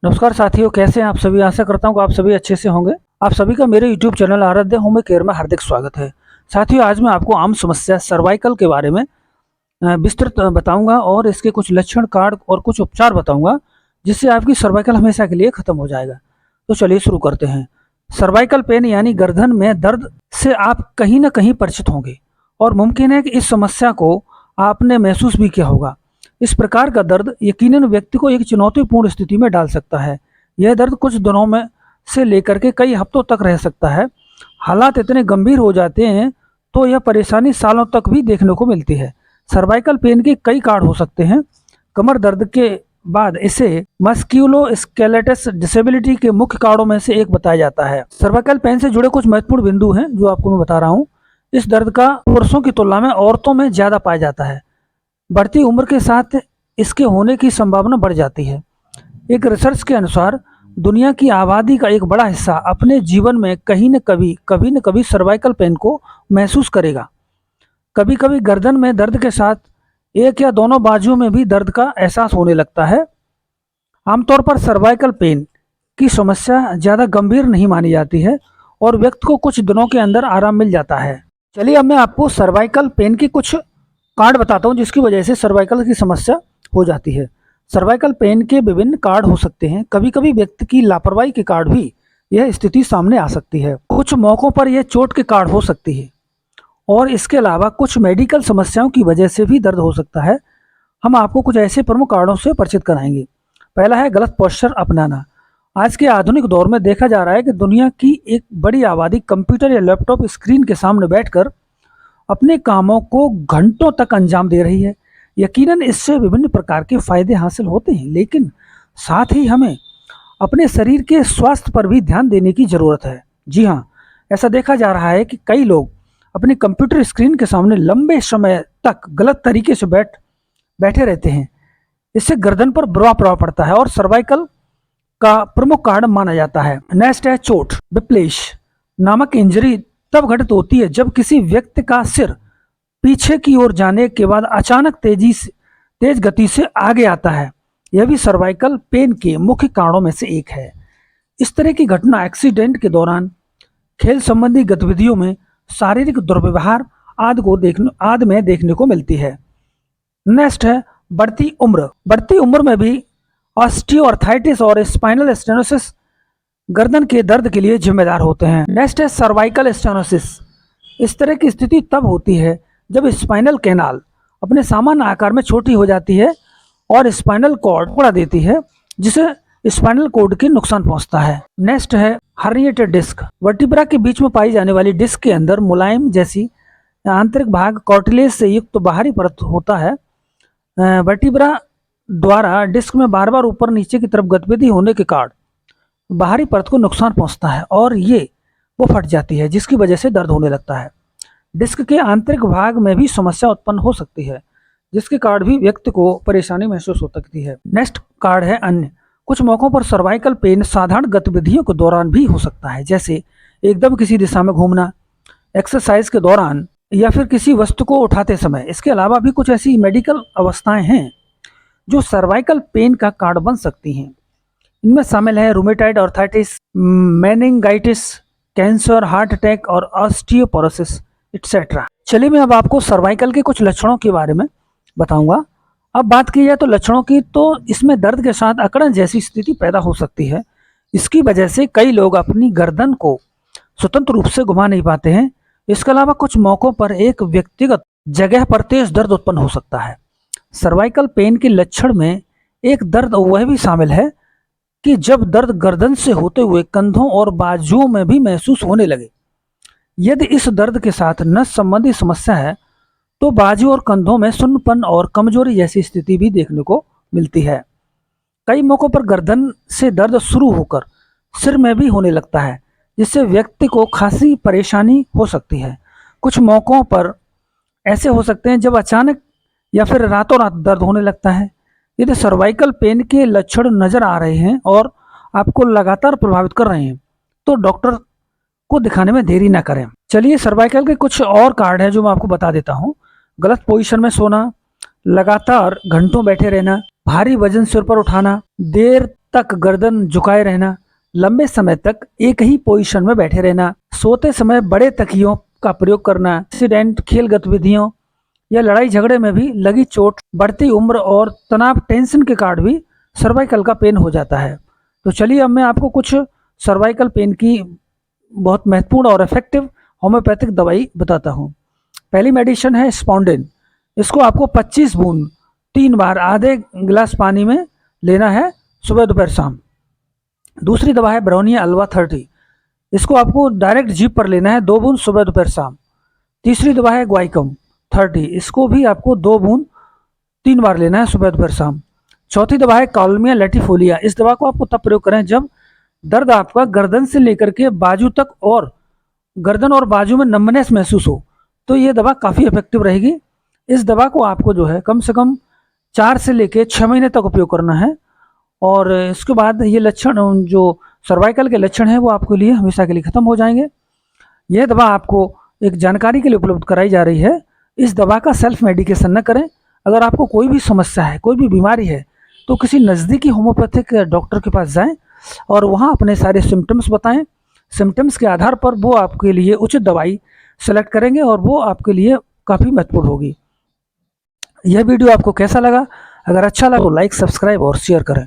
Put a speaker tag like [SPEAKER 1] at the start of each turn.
[SPEAKER 1] नमस्कार साथियों, कैसे हैं आप सभी। आशा करता हूँ कि आप सभी अच्छे से होंगे। आप सभी का मेरे YouTube चैनल आराध्य होम केयर में हार्दिक स्वागत है। साथियों, आज मैं आपको आम समस्या सर्वाइकल के बारे में विस्तृत बताऊंगा और इसके कुछ लक्षण, कार्ड और कुछ उपचार बताऊंगा, जिससे आपकी सर्वाइकल हमेशा के लिए खत्म हो जाएगा। तो चलिए शुरू करते हैं। सर्वाइकल पेन यानी गर्दन में दर्द से आप कहीं ना कहीं परिचित होंगे और मुमकिन है कि इस समस्या को आपने महसूस भी किया होगा। इस प्रकार का दर्द यकीनन व्यक्ति को एक चुनौतीपूर्ण स्थिति में डाल सकता है। यह दर्द कुछ दिनों में से लेकर के कई हफ्तों तक रह सकता है। हालात इतने गंभीर हो जाते हैं तो यह परेशानी सालों तक भी देखने को मिलती है। सर्वाइकल पेन के कई कारण हो सकते हैं। कमर दर्द के बाद इसे मस्क्यूलोस्केलेटस डिसेबिलिटी के मुख्य कारणों में से एक बताया जाता है। सर्वाइकल पेन से जुड़े कुछ महत्वपूर्ण बिंदु हैं जो आपको मैं बता रहा हूँ। इस दर्द का पुरुषों की तुलना में औरतों में ज्यादा पाया जाता है। बढ़ती उम्र के साथ इसके होने की संभावना बढ़ जाती है। एक रिसर्च के अनुसार दुनिया की आबादी का एक बड़ा हिस्सा अपने जीवन में कभी न कभी सर्वाइकल पेन को महसूस करेगा। कभी कभी गर्दन में दर्द के साथ एक या दोनों बाजुओं में भी दर्द का एहसास होने लगता है। आमतौर पर सर्वाइकल पेन की समस्या ज़्यादा गंभीर नहीं मानी जाती है और व्यक्ति को कुछ दिनों के अंदर आराम मिल जाता है। चलिए अब मैं आपको सर्वाइकल पेन की कुछ कार्ड बताता हूँ जिसकी वजह से सर्वाइकल की समस्या हो जाती है। सर्वाइकल पेन के विभिन्न कार्ड हो सकते हैं। कभी कभी व्यक्ति की लापरवाही के कार्ड भी यह स्थिति सामने आ सकती है। कुछ मौकों पर यह चोट के कार्ड हो सकती है और इसके अलावा कुछ मेडिकल समस्याओं की वजह से भी दर्द हो सकता है। हम आपको कुछ ऐसे प्रमुख कारणों से परिचित कराएंगे। पहला है गलत पोस्चर अपनाना। आज के आधुनिक दौर में देखा जा रहा है कि दुनिया की एक बड़ी आबादी कंप्यूटर या लैपटॉप स्क्रीन के सामने बैठकर अपने कामों को घंटों तक अंजाम दे रही है। यकीनन इससे विभिन्न प्रकार के फायदे हासिल होते हैं, लेकिन साथ ही हमें अपने शरीर के स्वास्थ्य पर भी ध्यान देने की ज़रूरत है। जी हाँ, ऐसा देखा जा रहा है कि कई लोग अपने कंप्यूटर स्क्रीन के सामने लंबे समय तक गलत तरीके से बैठे रहते हैं। इससे गर्दन पर बुरा प्रभाव पड़ता है और सर्वाइकल का प्रमुख कारण माना जाता है। नेक्स्ट है चोट। विप्लेश नामक इंजरी तब घटित होती है जब किसी व्यक्ति का सिर पीछे की ओर जाने के बाद अचानक तेज गति से आगे आता है। यह भी सर्वाइकल पेन के मुख्य कारणों में से एक है। इस तरह की घटना एक्सीडेंट के दौरान, खेल संबंधी गतिविधियों में, शारीरिक दुर्व्यवहार आदि में देखने को मिलती है। नेक्स्ट है बढ़ती उम्र। बढ़ती उम्र में भी ऑस्टियोआर्थराइटिस और स्पाइनल स्टेनोसिस गर्दन के दर्द के लिए जिम्मेदार होते हैं। नेक्स्ट है सर्वाइकल स्टेनोसिस। इस तरह की स्थिति तब होती है जब स्पाइनल कैनाल अपने सामान्य आकार में छोटी हो जाती है और स्पाइनल कॉर्ड उड़ा देती है, जिसे स्पाइनल कॉर्ड के नुकसान पहुंचता है। नेक्स्ट है हर्निएटेड डिस्क। वर्टिब्रा के बीच में पाई जाने वाली डिस्क के अंदर मुलायम जैसी आंतरिक भाग कार्टिलेज से युक्त बाहरी परत होता है। वर्टिब्रा द्वारा डिस्क में बार बार ऊपर नीचे की तरफ गतिविधि होने के कारण बाहरी परत को नुकसान पहुंचता है और वो फट जाती है, जिसकी वजह से दर्द होने लगता है। डिस्क के आंतरिक भाग में भी समस्या उत्पन्न हो सकती है, जिसके कारण भी व्यक्ति को परेशानी महसूस हो सकती है। नेक्स्ट कार्ड है अन्य। कुछ मौकों पर सर्वाइकल पेन साधारण गतिविधियों के दौरान भी हो सकता है, जैसे एकदम किसी दिशा में घूमना, एक्सरसाइज के दौरान या फिर किसी वस्तु को उठाते समय। इसके अलावा भी कुछ ऐसी मेडिकल अवस्थाएं हैं जो सर्वाइकल पेन का कारण बन सकती हैं। इनमें शामिल है rheumatoid arthritis, meningitis, cancer, heart attack और ऑस्टियोपोरोसिस एटसेट्रा। चलिए मैं अब आपको सर्वाइकल के कुछ लक्षणों के बारे में बताऊंगा। अब बात की जाए तो लक्षणों की, तो इसमें दर्द के साथ अकड़न जैसी स्थिति पैदा हो सकती है। इसकी वजह से कई लोग अपनी गर्दन को स्वतंत्र रूप से घुमा नहीं पाते हैं। इसके अलावा कुछ मौकों पर एक व्यक्तिगत जगह पर तेज दर्द उत्पन्न हो सकता है। सर्वाइकल पेन के लक्षण में एक दर्द वह भी शामिल है कि जब दर्द गर्दन से होते हुए कंधों और बाजुओं में भी महसूस होने लगे। यदि इस दर्द के साथ नस संबंधी समस्या है तो बाजू और कंधों में सुन्नपन और कमजोरी जैसी स्थिति भी देखने को मिलती है। कई मौकों पर गर्दन से दर्द शुरू होकर सिर में भी होने लगता है, जिससे व्यक्ति को खासी परेशानी हो सकती है। कुछ मौकों पर ऐसे हो सकते हैं जब अचानक या फिर रातों रात दर्द होने लगता है। यदि सर्वाइकल पेन के लक्षण नजर आ रहे हैं और आपको लगातार प्रभावित कर रहे हैं तो डॉक्टर को दिखाने में देरी ना करें। चलिए सर्वाइकल के कुछ और कार्ड हैं जो मैं आपको बता देता हूँ। गलत पोजीशन में सोना, लगातार घंटों बैठे रहना, भारी वजन सिर पर उठाना, देर तक गर्दन झुकाए रहना, लंबे समय तक एक ही पोजीशन में बैठे रहना, सोते समय बड़े तकियों का प्रयोग करना, एक्सीडेंट, खेल गतिविधियों या लड़ाई झगड़े में भी लगी चोट, बढ़ती उम्र और तनाव, टेंशन के कारण भी सर्वाइकल का पेन हो जाता है। तो चलिए अब मैं आपको कुछ सर्वाइकल पेन की बहुत महत्वपूर्ण और इफेक्टिव होम्योपैथिक दवाई बताता हूँ। पहली मेडिसिन है स्पॉन्डिन। इसको आपको 25 बूंद 3 बार आधे गिलास पानी में लेना है, सुबह दोपहर शाम। दूसरी दवा है ब्राउनिया अल्वा 30। इसको आपको डायरेक्ट जीभ पर लेना है, 2 बूंद सुबह दोपहर शाम। तीसरी दवा है ग्वाइकम 30। इसको भी आपको 2 बूंद 3 बार लेना है, सुबह दोपहर शाम। चौथी दवा है काल्मिया लैटिफोलिया। इस दवा को आपको तब प्रयोग करें जब दर्द आपका गर्दन से लेकर के बाजू तक और गर्दन और बाजू में नम्बनेस महसूस हो, तो ये दवा काफ़ी इफेक्टिव रहेगी। इस दवा को आपको जो है कम से कम 4 से लेकर 6 महीने तक उपयोग करना है, और इसके बाद ये लक्षण, जो सर्वाइकल के लक्षण हैं, वो आपके लिए हमेशा के लिए ख़त्म हो जाएंगे। यह दवा आपको एक जानकारी के लिए उपलब्ध कराई जा रही है। इस दवा का सेल्फ मेडिकेशन न करें। अगर आपको कोई भी समस्या है, कोई भी बीमारी है, तो किसी नज़दीकी होम्योपैथिक डॉक्टर के पास जाएं और वहाँ अपने सारे सिम्टम्स बताएं। सिम्टम्स के आधार पर वो आपके लिए उचित दवाई सेलेक्ट करेंगे और वो आपके लिए काफ़ी महत्वपूर्ण होगी। यह वीडियो आपको कैसा लगा? अगर अच्छा लगा तो लाइक, सब्सक्राइब और शेयर करें।